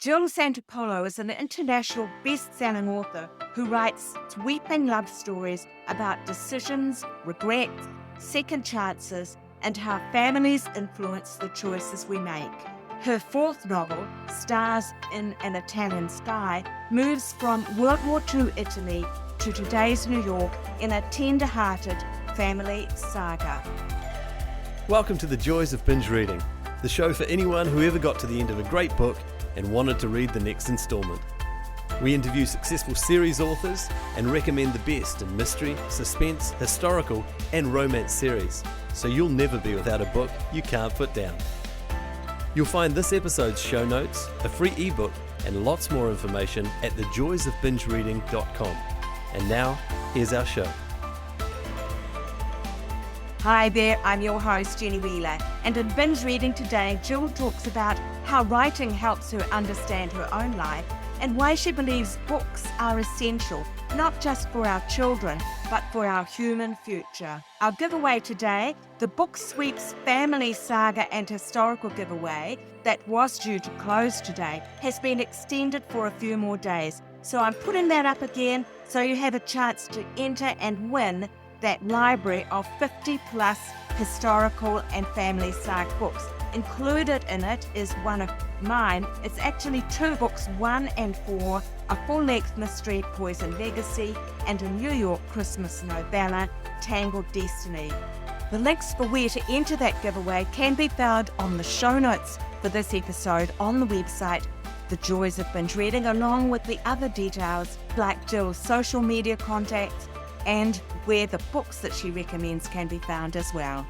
Jill Santopolo is an international best-selling author who writes sweeping love stories about decisions, regrets, second chances, and how families influence the choices we make. Her fourth novel, Stars in an Italian Sky, moves from World War II Italy to today's New York in a tender-hearted family saga. Welcome to the Joys of Binge Reading, the show for anyone who ever got to the end of a great book and wanted to read the next installment. We interview successful series authors and recommend the best in mystery, suspense, historical and romance series, so you'll never be without a book you can't put down. You'll find this episode's show notes, a free ebook and lots more information at thejoysofbingereading.com. And now, here's our show. Hi there, I'm your host Jenny Wheeler, and in Binge Reading today, Jill talks about how writing helps her understand her own life and why she believes books are essential, not just for our children, but for our human future. Our giveaway today, the Book Sweeps Family Saga and Historical giveaway that was due to close today, has been extended for a few more days. So I'm putting that up again so you have a chance to enter and win that library of 50 plus historical and family saga books. Included in it is one of mine. It's actually two books, 1 and 4, a full-length mystery, Poison Legacy, and a New York Christmas novella, Tangled Destiny. The links for where to enter that giveaway can be found on the show notes for this episode on the website, The Joys of Binge Reading, along with the other details like Jill's social media contacts and where the books that she recommends can be found as well.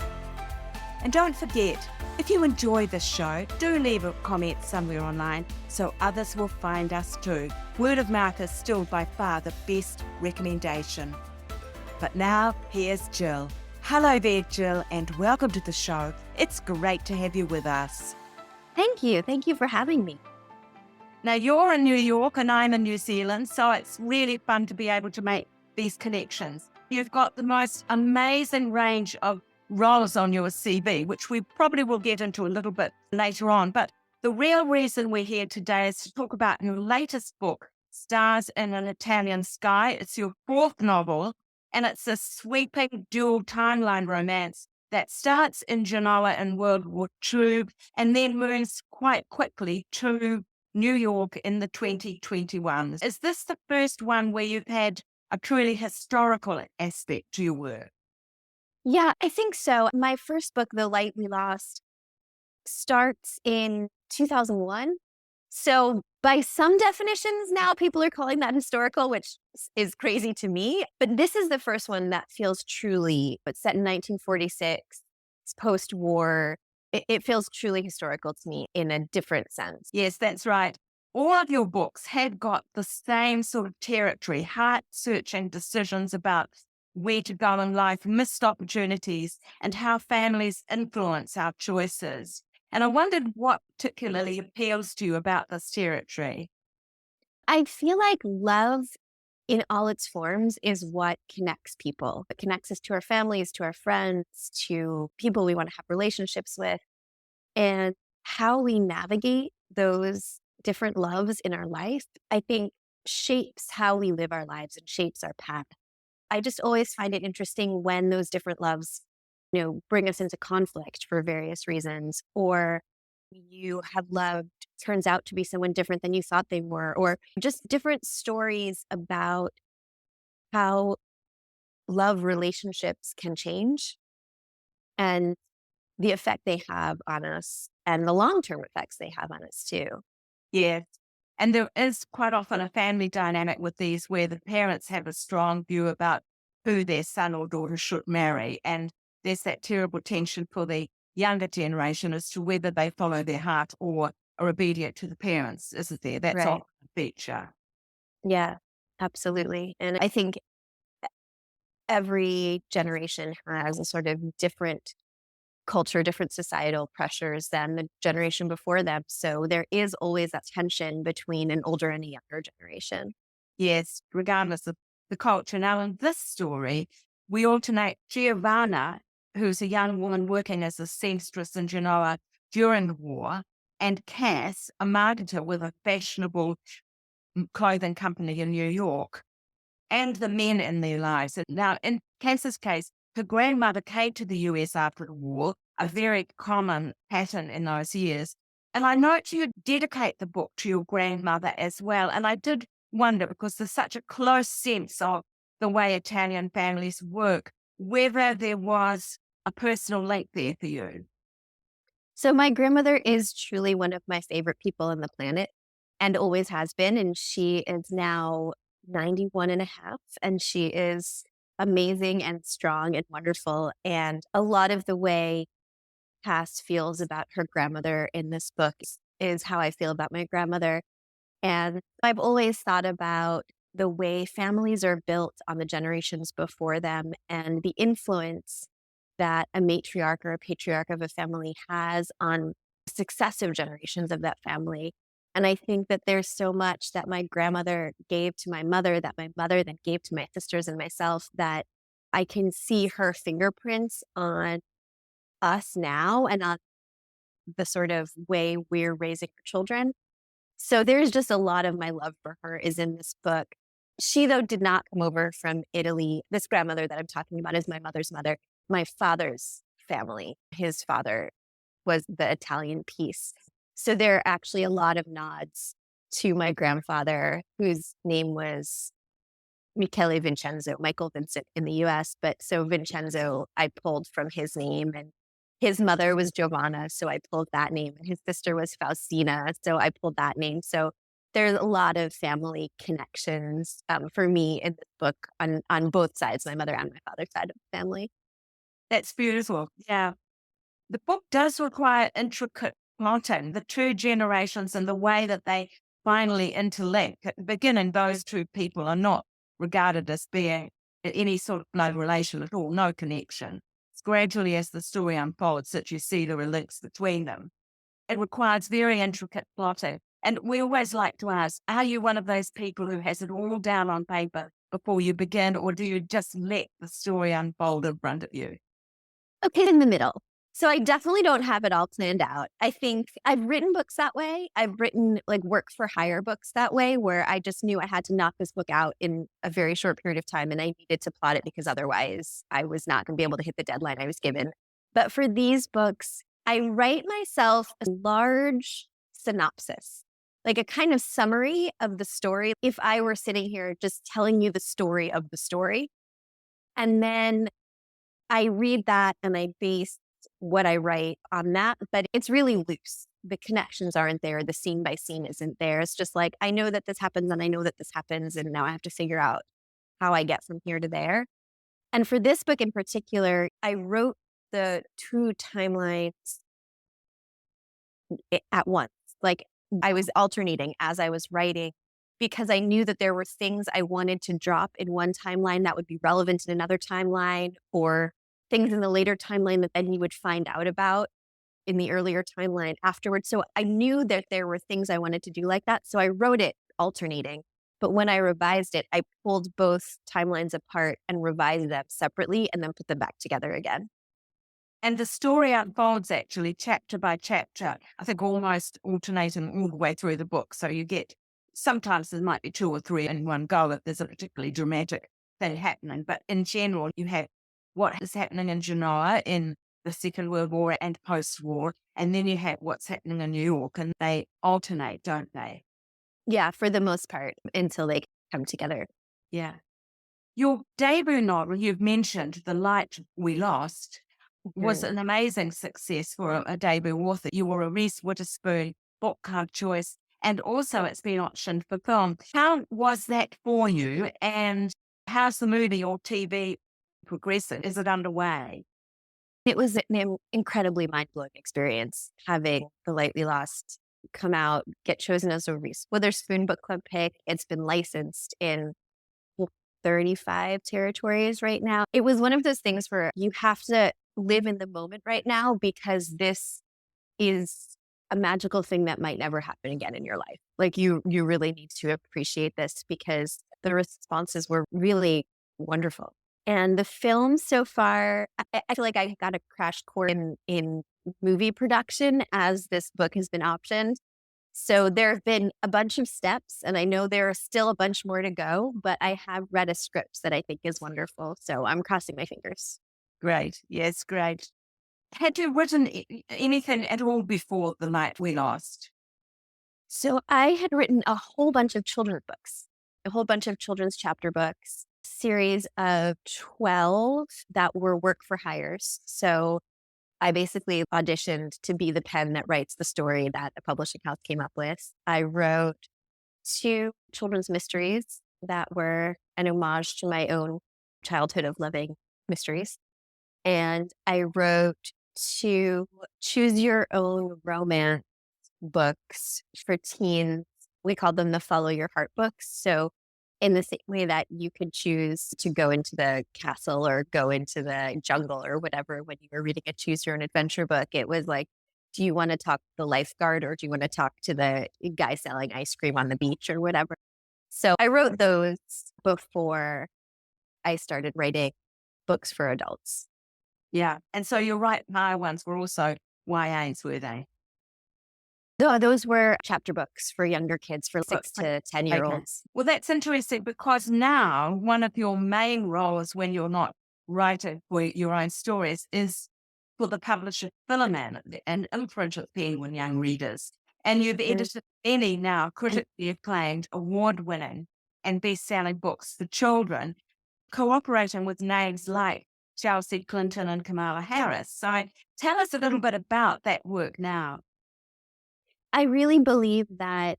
And don't forget, if you enjoy this show, do leave a comment somewhere online so others will find us too. Word of mouth is still by far the best recommendation. But now, here's Jill. Hello there, Jill, and welcome to the show. It's great to have you with us. Thank you. Thank you for having me. Now, you're in New York and I'm in New Zealand, so it's really fun to be able to make these connections. You've got the most amazing range of roles on your CV, which we probably will get into a little bit later on. But the real reason we're here today is to talk about your latest book, Stars in an Italian Sky. It's your fourth novel, and it's a sweeping dual timeline romance that starts in Genoa in World War II and then moves quite quickly to New York in the 2021s. Is this the first one where you've had a truly historical aspect to your work? Yeah, I think so. My first book, The Light We Lost, starts in 2001. So by some definitions now, people are calling that historical, which is crazy to me. But this is the first one that feels truly, it's set in 1946. It's post-war. It feels truly historical to me in a different sense. Yes, that's right. All of your books have got the same sort of territory, heart-searching decisions about where to go in life, missed opportunities, and how families influence our choices. And I wondered what particularly appeals to you about this territory. I feel like love in all its forms is what connects people. It connects us to our families, to our friends, to people we want to have relationships with. And how we navigate those different loves in our life, I think shapes how we live our lives and shapes our path. I just always find it interesting when those different loves, bring us into conflict for various reasons, or you have loved turns out to be someone different than you thought they were, or just different stories about how love relationships can change and the effect they have on us and the long-term effects they have on us too. Yes. And there is quite often a family dynamic with these where the parents have a strong view about who their son or daughter should marry. And there's that terrible tension for the younger generation as to whether they follow their heart or are obedient to the parents, isn't there? That's Right. often a feature. Yeah, absolutely. And I think every generation has a sort of different culture, different societal pressures than the generation before them. So there is always that tension between an older and a younger generation. Yes, regardless of the culture. Now, in this story, we alternate Giovanna, who's a young woman working as a seamstress in Genoa during the war, and Cass, a marketer with a fashionable clothing company in New York, and the men in their lives. And now, in Cass's case, her grandmother came to the US after the war, a very common pattern in those years. And I note you dedicate the book to your grandmother as well. And I did wonder, because there's such a close sense of the way Italian families work, whether there was a personal link there for you. So my grandmother is truly one of my favorite people on the planet and always has been. And she is now 91 and a half, and she is amazing and strong and wonderful. And a lot of the way Cass feels about her grandmother in this book is how I feel about my grandmother. And I've always thought about the way families are built on the generations before them and the influence that a matriarch or a patriarch of a family has on successive generations of that family. And I think that there's so much that my grandmother gave to my mother, that my mother then gave to my sisters and myself, that I can see her fingerprints on us now and on the sort of way we're raising our children. So there's just a lot of my love for her is in this book. She, though, did not come over from Italy. This grandmother that I'm talking about is my mother's mother, my father's family. His father was the Italian piece. So there are actually a lot of nods to my grandfather, whose name was Michele Vincenzo, Michael Vincent in the US. But so Vincenzo, I pulled from his name, and his mother was Giovanna. So I pulled that name, and his sister was Faustina. So I pulled that name. So there's a lot of family connections for me in this book on both sides, my mother and my father's side of the family. That's beautiful. Yeah. The book does require intricate plotting, the two generations and the way that they finally interlink. At the beginning, those two people are not regarded as being in any sort of blood relation at all, no connection. It's gradually, as the story unfolds, that you see there are links between them. It requires very intricate plotting. And we always like to ask, are you one of those people who has it all down on paper before you begin, or do you just let the story unfold in front of you? Okay, in the middle. So I definitely don't have it all planned out. I think I've written books that way. I've written like work for hire books that way, where I just knew I had to knock this book out in a very short period of time, and I needed to plot it because otherwise I was not going to be able to hit the deadline I was given. But for these books, I write myself a large synopsis, like a kind of summary of the story. If I were sitting here just telling you the story of the story, and then I read that and I base what I write on that, but it's really loose. The connections aren't there. The scene by scene isn't there. It's just like, I know that this happens and I know that this happens. And now I have to figure out how I get from here to there. And for this book in particular, I wrote the two timelines at once. Like I was alternating as I was writing because I knew that there were things I wanted to drop in one timeline that would be relevant in another timeline, or things in the later timeline that then you would find out about in the earlier timeline afterwards. So I knew that there were things I wanted to do like that. So I wrote it alternating. But when I revised it, I pulled both timelines apart and revised them separately and then put them back together again. And the story unfolds actually chapter by chapter, I think almost alternating all the way through the book. So you get, sometimes there might be two or three in one go if there's a particularly dramatic thing happening. But in general, you have what is happening in Genoa in the Second World War and post-war, and then you have what's happening in New York, and they alternate, don't they? Yeah, for the most part, until they come together. Yeah. Your debut novel, you've mentioned, The Light We Lost, was an amazing success for a debut author. You were a Reese Witherspoon book club choice, and also it's been optioned for film. How was that for you, and how's the movie or TV progressing? Is it underway? It was an incredibly mind-blowing experience having The Light We Lost come out, get chosen as a Reese Witherspoon book club pick. It's been licensed in 35 territories right now. It was one of those things where you have to live in the moment right now, because this is a magical thing that might never happen again in your life. Like you really need to appreciate this, because the responses were really wonderful. And the film so far, I feel like I got a crash course in movie production as this book has been optioned. So there have been a bunch of steps, and I know there are still a bunch more to go, but I have read a script that I think is wonderful. So I'm crossing my fingers. Great. Yes, great. Had you written anything at all before The Night We Lost? So I had written a whole bunch of children's books, a whole bunch of children's chapter books, series of 12 that were work for hires. So I basically auditioned to be the pen that writes the story that a publishing house came up with. I wrote 2 children's mysteries that were an homage to my own childhood of loving mysteries. And I wrote 2 choose your own romance books for teens. We called them the Follow Your Heart books. So, in the same way that you could choose to go into the castle or go into the jungle or whatever when you were reading a choose your own adventure book, it was like, do you want to talk to the lifeguard or do you want to talk to the guy selling ice cream on the beach or whatever? So, I wrote those before I started writing books for adults. Yeah. And so your Right Now ones were also YAs, were they? No, those were chapter books for younger kids, for 6 Okay. to 10-year-olds. Well, that's interesting because now one of your main roles when you're not writing for your own stories is for the publisher Philoman, an imprint of Penguin Young Readers. And you've edited many now critically acclaimed, award-winning and best-selling books for children, cooperating with names like Chelsea Clinton and Kamala Harris. So tell us a little bit about that work now. I really believe that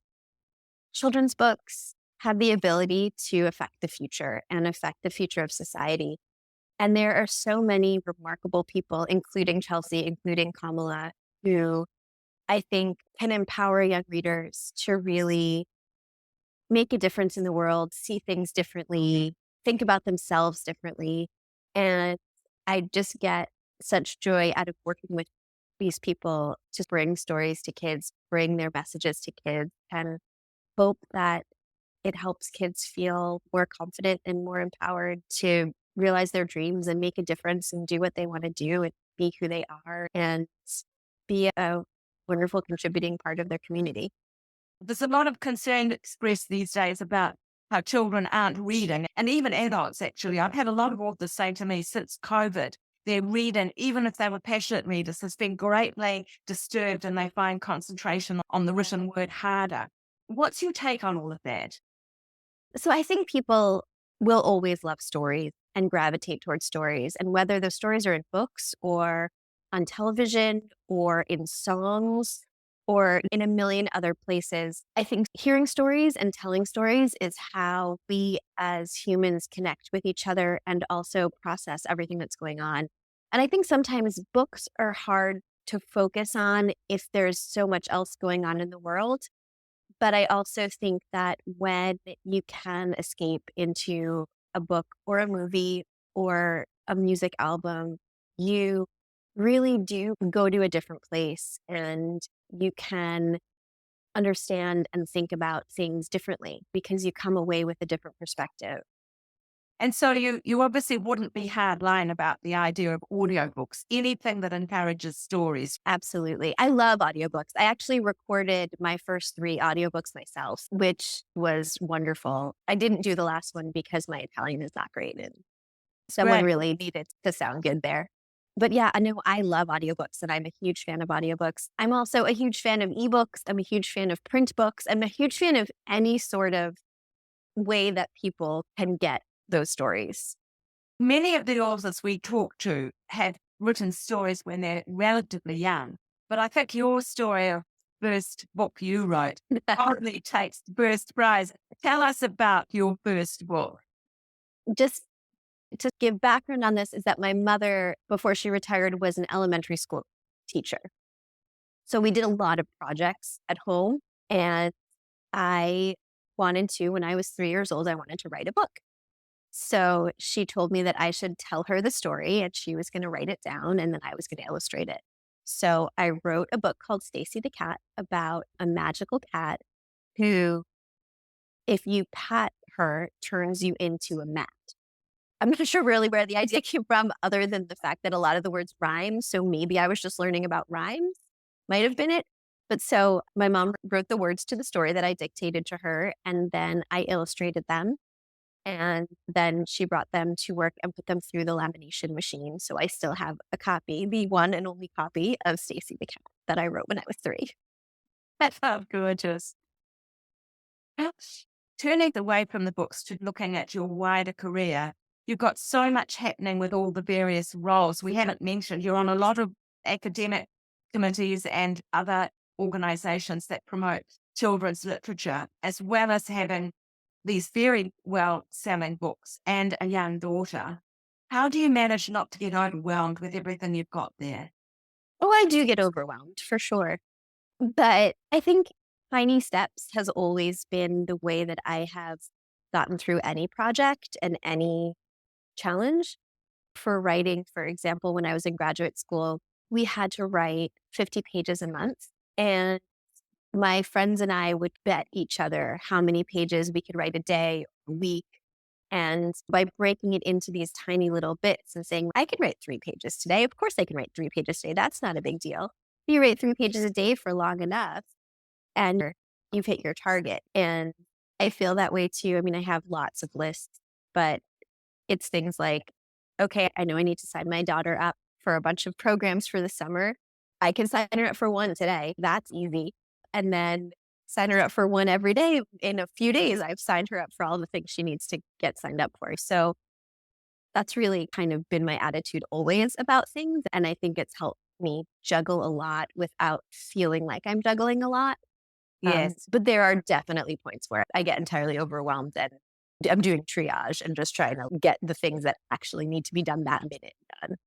children's books have the ability to affect the future and affect the future of society. And there are so many remarkable people, including Chelsea, including Kamala, who I think can empower young readers to really make a difference in the world, see things differently, think about themselves differently. And I just get such joy out of working with these people to bring stories to kids, bring their messages to kids, and hope that it helps kids feel more confident and more empowered to realize their dreams and make a difference and do what they want to do and be who they are and be a wonderful contributing part of their community. There's a lot of concern expressed these days about how children aren't reading, and even adults, actually. I've had a lot of authors say to me since COVID, their reading, even if they were passionate readers, has been greatly disturbed and they find concentration on the written word harder. What's your take on all of that? So I think people will always love stories and gravitate towards stories. And whether those stories are in books or on television or in songs or in a million other places, I think hearing stories and telling stories is how we as humans connect with each other and also process everything that's going on. And I think sometimes books are hard to focus on if there's so much else going on in the world. But I also think that when you can escape into a book or a movie or a music album, you really do go to a different place and you can understand and think about things differently because you come away with a different perspective. And so you obviously wouldn't be hardline about the idea of audiobooks, anything that encourages stories. Absolutely. I love audiobooks. I actually recorded my first 3 audiobooks myself, which was wonderful. I didn't do the last one because my Italian is not great and someone Right. really needed to sound good there. But yeah, I know I love audiobooks and I'm a huge fan of audiobooks. I'm also a huge fan of ebooks. I'm a huge fan of print books. I'm a huge fan of any sort of way that people can get those stories. Many of the authors we talk to have written stories when they're relatively young, but I think your story of first book you wrote probably takes the first prize. Tell us about your first book. Just to give background on this is that my mother, before she retired, was an elementary school teacher. So we did a lot of projects at home and I wanted to, when I was 3 years old, I wanted to write a book. So she told me that I should tell her the story and she was going to write it down and then I was going to illustrate it. So I wrote a book called Stacy the Cat about a magical cat who, if you pat her, turns you into a mat. I'm not sure really where the idea came from, other than the fact that a lot of the words rhyme. So maybe I was just learning about rhymes, might have been it. But so my mom wrote the words to the story that I dictated to her, and then I illustrated them. And then she brought them to work and put them through the lamination machine. So I still have a copy, the one and only copy of Stacy the Cat that I wrote when I was 3. That's gorgeous. Turning away from the books to looking at your wider career, you've got so much happening with all the various roles. We haven't mentioned you're on a lot of academic committees and other organizations that promote children's literature, as well as having these very well-selling books and a young daughter. How do you manage not to get overwhelmed with everything you've got there? Oh, I do get overwhelmed for sure. But I think tiny steps has always been the way that I have gotten through any project and any challenge. For writing, for example, when I was in graduate school, we had to write 50 pages a month. And my friends and I would bet each other how many pages we could write a day, a week. And by breaking it into these tiny little bits and saying, I can write 3 pages today. Of course, I can write 3 pages today. That's not a big deal. You write 3 pages a day for long enough and you've hit your target. And I feel that way too. I mean, I have lots of lists, but it's things like, okay, I know I need to sign my daughter up for a bunch of programs for the summer. I can sign her up for one today. That's easy. And then sign her up for one every day. In a few days, I've signed her up for all the things she needs to get signed up for. So that's really kind of been my attitude always about things. And I think it's helped me juggle a lot without feeling like I'm juggling a lot. Yes. But there are definitely points where I get entirely overwhelmed and I'm doing triage and just trying to get the things that actually need to be done that minute done.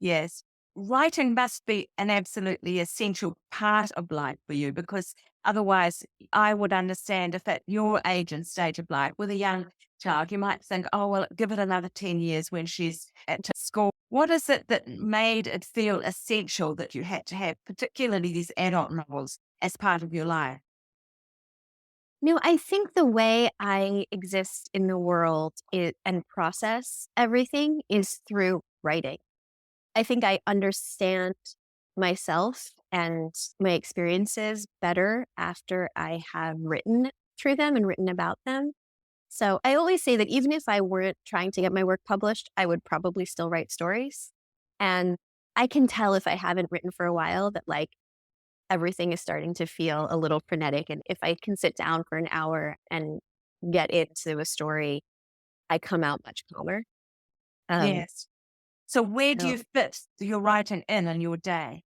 Yes. Writing must be an absolutely essential part of life for you, because otherwise I would understand if at your age and stage of life with a young child, you might think, oh, well, give it another 10 years when she's at school. What is it that made it feel essential that you had to have, particularly these adult novels, as part of your life? No, I think the way I exist in the world and process everything is through writing. I think I understand myself and my experiences better after I have written through them and written about them. So I always say that even if I weren't trying to get my work published, I would probably still write stories. And I can tell if I haven't written for a while that like everything is starting to feel a little frenetic. And if I can sit down for an hour and get into a story, I come out much calmer. Um, Yes. So where do so you fit your writing in your day?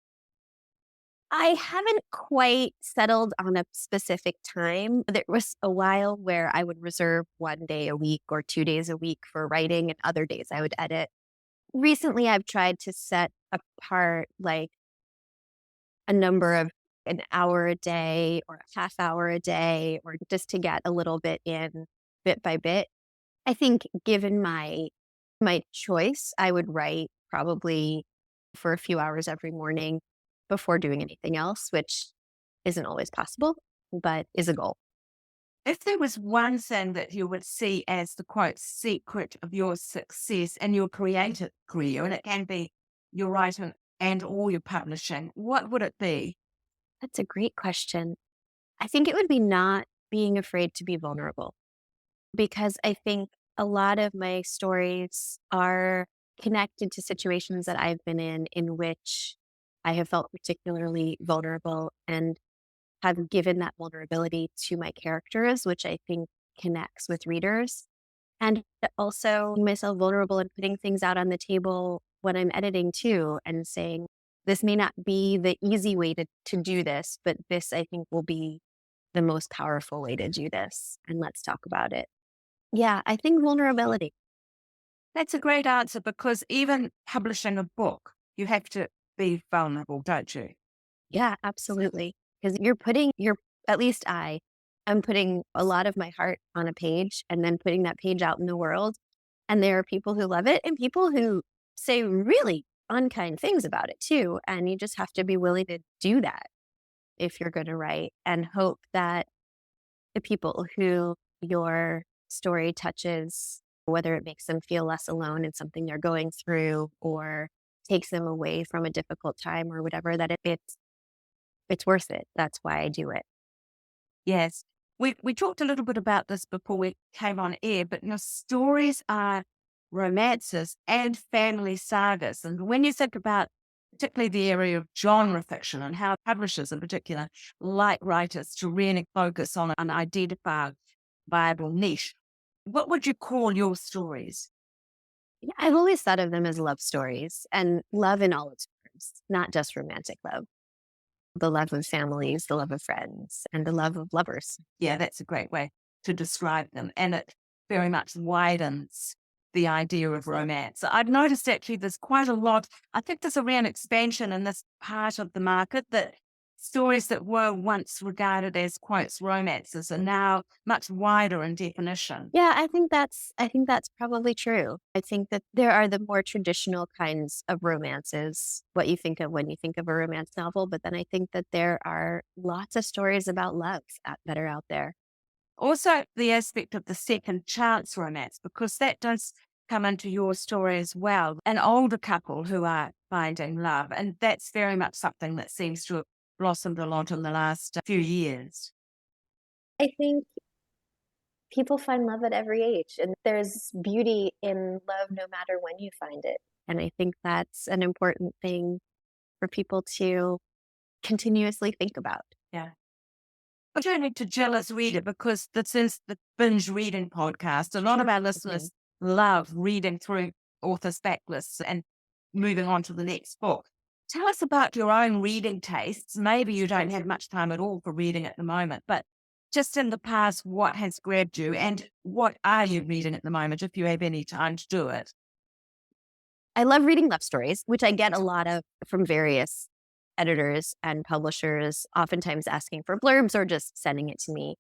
I haven't quite settled on a specific time. There was a while where I would reserve 1 day a week or 2 days a week for writing, and other days I would edit. Recently, I've tried to set apart like a number of an hour a day or a half hour a day, or just to get a little bit in bit by bit. I think given my choice, I would write probably for a few hours every morning before doing anything else, which isn't always possible, but is a goal. If there was one thing that you would see as the quote secret of your success in your creative career, and it can be your writing and or your publishing, what would it be? That's a great question. I think it would be not being afraid to be vulnerable, because I think a lot of my stories are connected to situations that I've been in which I have felt particularly vulnerable and have given that vulnerability to my characters, which I think connects with readers. And also myself vulnerable and putting things out on the table when I'm editing too, and saying, this may not be the easy way to do this, but this I think will be the most powerful way to do this. And let's talk about it. Yeah, I think vulnerability. That's a great answer, because even publishing a book, you have to be vulnerable, don't you? Yeah, absolutely. Because at least I'm putting a lot of my heart on a page and then putting that page out in the world. And there are people who love it and people who say really unkind things about it too. And you just have to be willing to do that if you're going to write, and hope that the people who your story touches whether it makes them feel less alone in something they're going through or takes them away from a difficult time or whatever, that it's worth it. That's why I do it. Yes. We talked a little bit about this before we came on air, but stories are romances and family sagas. And when you think about particularly the area of genre fiction and how publishers in particular like writers to really focus on an identified viable niche, what would you call your stories? Yeah, I've always thought of them as love stories and love in all its forms, not just romantic love. The love of families, the love of friends, and the love of lovers. Yeah, that's a great way to describe them. And it very much widens the idea of romance. I've noticed actually there's quite a lot. I think there's a real expansion in this part of the market that stories that were once regarded as quotes romances are now much wider in definition. Yeah, I think that's probably true. I think that there are the more traditional kinds of romances, what you think of when you think of a romance novel, but then I think that there are lots of stories about love that are out there. Also, the aspect of the second chance romance, because that does come into your story as well. An older couple who are finding love, and that's very much something that seems to have blossomed a lot in the last few years. I think people find love at every age, and there's beauty in love no matter when you find it. And I think that's an important thing for people to continuously think about. Yeah. But you need to jealous reader because this is the binge reading podcast. A lot of our listeners love reading through authors' backlists and moving on to the next book. Tell us about your own reading tastes. Maybe you don't have much time at all for reading at the moment, but just in the past, what has grabbed you and what are you reading at the moment if you have any time to do it? I love reading love stories, which I get a lot of from various editors and publishers, oftentimes asking for blurbs or just sending it to me.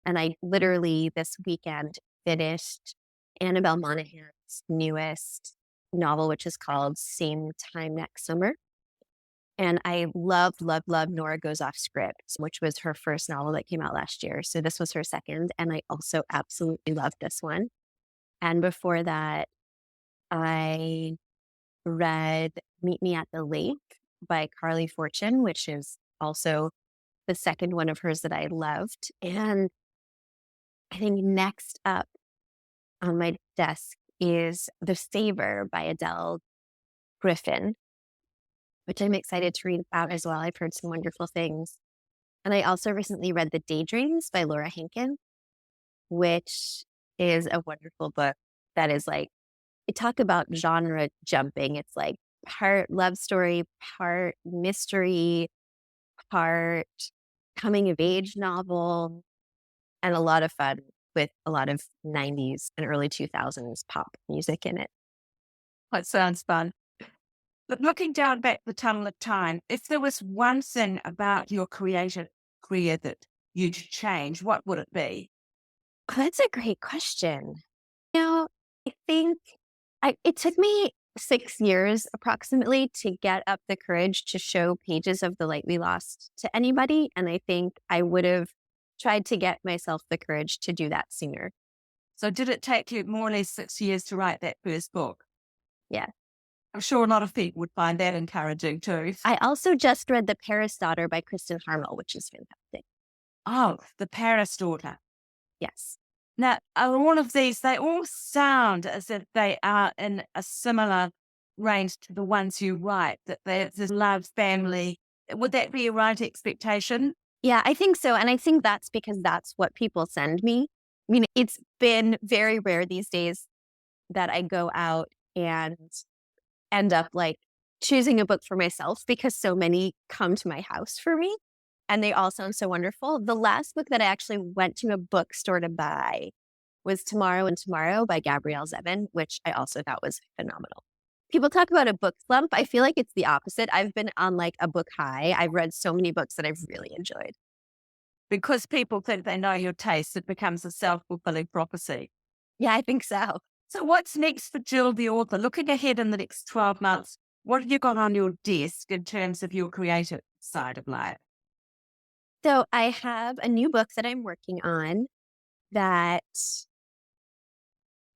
And I literally this weekend finished Annabelle Monahan's newest novel, which is called Same Time Next Summer. And I love Nora Goes Off Script, which was her first novel that came out last year. So this was her second. And I also absolutely loved this one. And before that, I read Meet Me at the Lake by Carly Fortune, which is also the second one of hers that I loved. And I think next up on my desk is The Saver by Adele Griffin, which I'm excited to read about as well. I've heard some wonderful things. And I also recently read The Daydreams by Laura Hankin, which is a wonderful book that is like, it talk about genre jumping. It's like part love story, part mystery, part coming of age novel, and a lot of fun with a lot of 90s and early 2000s pop music in it. That sounds fun. But looking down back the tunnel of time, if there was one thing about your creative career that you'd change, what would it be? Oh, that's a great question. You know, I think it took me 6 years approximately to get up the courage to show pages of The Light We Lost to anybody. And I think I would have tried to get myself the courage to do that sooner. So did it take you more or less 6 years to write that first book? Yeah. I'm sure a lot of people would find that encouraging too. I also just read The Paris Daughter by Kristen Harmel, which is fantastic. Oh, The Paris Daughter. Yes. Now, all of these, they all sound as if they are in a similar range to the ones you write, that there's this love family. Would that be a right expectation? Yeah, I think so. And I think that's because that's what people send me. I mean, it's been very rare these days that I go out and end up like choosing a book for myself because so many come to my house for me and they all sound so wonderful. The last book that I actually went to a bookstore to buy was Tomorrow and Tomorrow by Gabrielle Zevin, which I also thought was phenomenal. People talk about a book slump. I feel like it's the opposite. I've been on like a book high. I've read so many books that I've really enjoyed. Because people think they know your taste, it becomes a self-fulfilling prophecy. Yeah, I think so. So what's next for Jill, the author? Looking ahead in the next 12 months, what have you got on your desk in terms of your creative side of life? So I have a new book that I'm working on that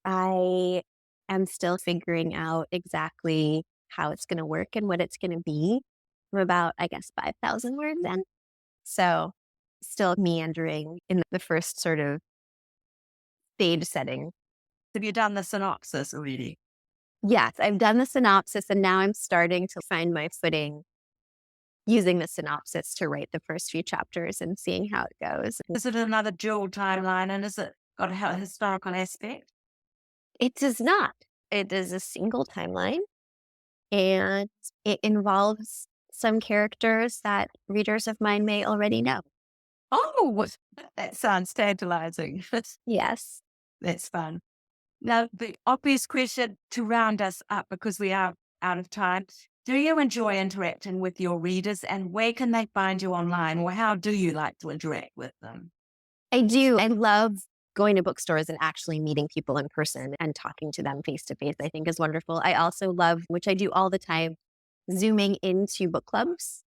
I am still figuring out exactly how it's going to work and what it's going to be. I'm about, I guess, 5,000 words in. So still meandering in the first sort of stage setting. Have you done the synopsis already? Yes, I've done the synopsis and now I'm starting to find my footing using the synopsis to write the first few chapters and seeing how it goes. Is it another dual timeline, and is it got a historical aspect? It does not. It is a single timeline and it involves some characters that readers of mine may already know. Oh, that sounds tantalizing. Yes. That's fun. Now, the obvious question to round us up, because we are out of time, do you enjoy interacting with your readers, and where can they find you online, or how do you like to interact with them? I do. I love going to bookstores and actually meeting people in person and talking to them face to face, I think is wonderful. I also love, which I do all the time, zooming into book clubs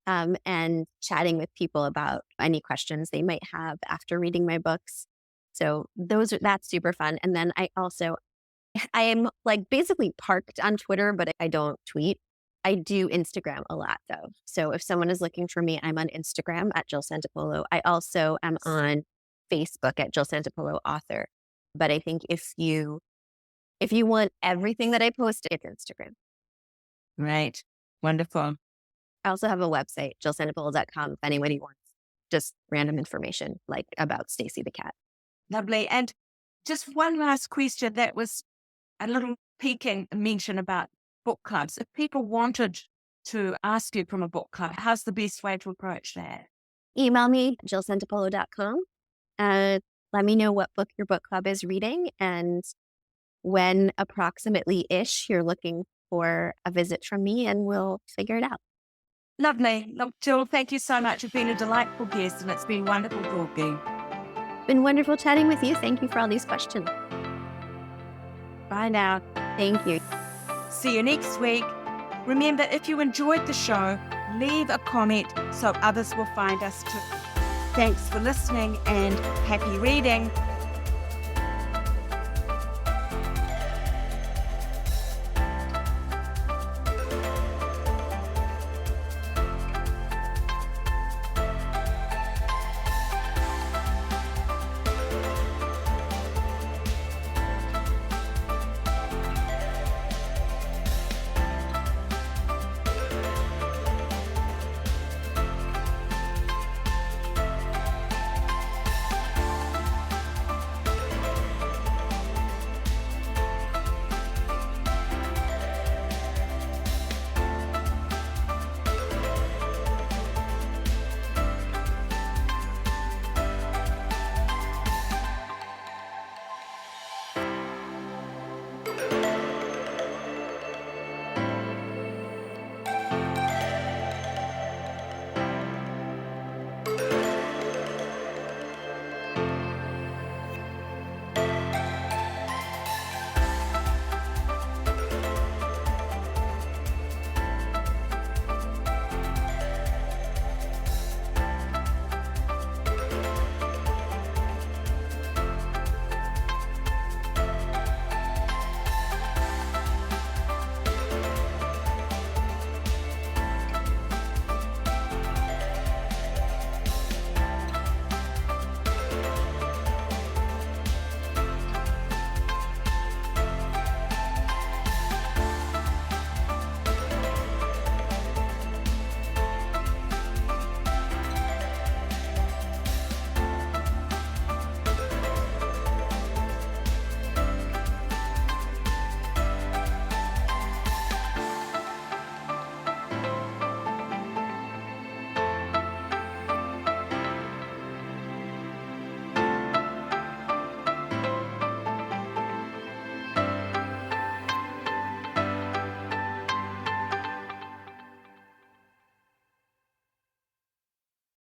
and chatting with people about any questions they might have after reading my books. So that's super fun. And then I am like basically parked on Twitter, but I don't tweet. I do Instagram a lot though. So if someone is looking for me, I'm on Instagram at Jill Santopolo. I also am on Facebook at Jill Santopolo author. But I think if you want everything that I post, it's Instagram. Right. Wonderful. I also have a website, jillsantopolo.com, if anybody wants just random information like about Stacy the cat. Lovely. And just one last question that was a little piquing mention about book clubs. If people wanted to ask you from a book club, how's the best way to approach that? Email me, jillsantopolo.com. Let me know what book your book club is reading and when approximately-ish you're looking for a visit from me, and we'll figure it out. Lovely. Look, Jill, thank you so much. You've been a delightful guest, and it's been wonderful talking. Been wonderful chatting with you. Thank you for all these questions. Bye now. Thank you. See you next week. Remember, if you enjoyed the show, leave a comment so others will find us too. Thanks for listening and happy reading.